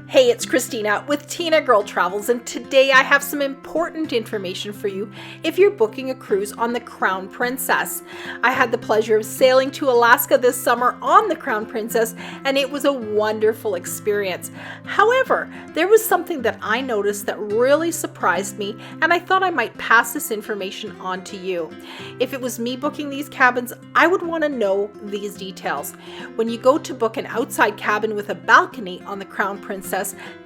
Hey, it's Christina with Tinagirl Travels, and today I have some important information for you if you're booking a cruise on the Crown Princess. I had the pleasure of sailing to Alaska this summer on the Crown Princess, and it was a wonderful experience. However, there was something that I noticed that really surprised me, and I thought I might pass this information on to you. If it was me booking these cabins, I would want to know these details. When you go to book an outside cabin with a balcony on the Crown Princess,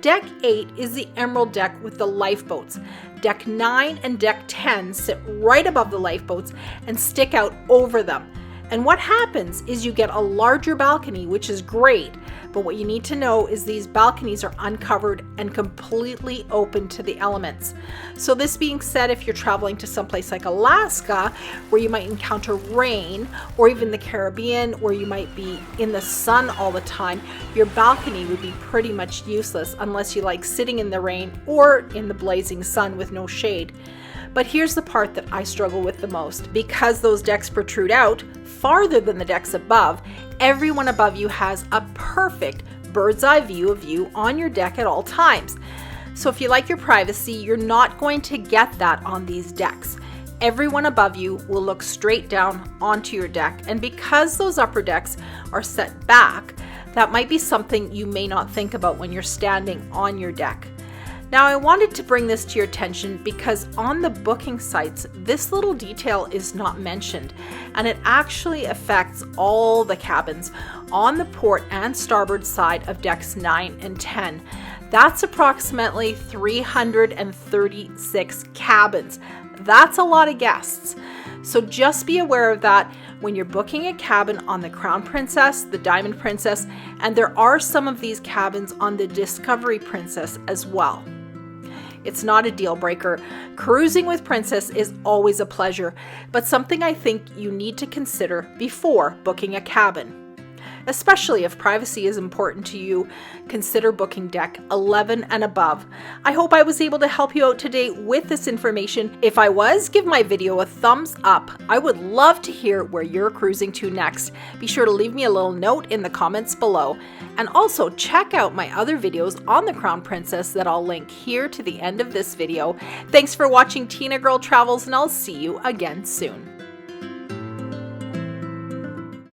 Deck 8 is the Emerald deck with the lifeboats. Deck 9 and Deck 10 sit right above the lifeboats and stick out over them. And what happens is you get a larger balcony, which is great, but what you need to know is these balconies are uncovered and completely open to the elements. So this being said, if you're traveling to someplace like Alaska, where you might encounter rain, or even the Caribbean, where you might be in the sun all the time, your balcony would be pretty much useless unless you like sitting in the rain or in the blazing sun with no shade. But here's the part that I struggle with the most. Because those decks protrude out farther than the decks above, everyone above you has a perfect bird's eye view of you on your deck at all times. So if you like your privacy, you're not going to get that on these decks. Everyone above you will look straight down onto your deck, and because those upper decks are set back, that might be something you may not think about when you're standing on your deck. Now, I wanted to bring this to your attention because on the booking sites, this little detail is not mentioned, and it actually affects all the cabins on the port and starboard side of decks 9 and 10. That's approximately 336 cabins. That's a lot of guests. So just be aware of that when you're booking a cabin on the Crown Princess, the Diamond Princess, and there are some of these cabins on the Discovery Princess as well. It's not a deal breaker. Cruising with Princess is always a pleasure, but something I think you need to consider before booking a cabin. Especially if privacy is important to you, consider booking deck 11 and above. I hope I was able to help you out today with this information. If I was, give my video a thumbs up. I would love to hear where you're cruising to next. Be sure to leave me a little note in the comments below. And also check out my other videos on the Crown Princess that I'll link here to the end of this video. Thanks for watching Tinagirl Travels, and I'll see you again soon.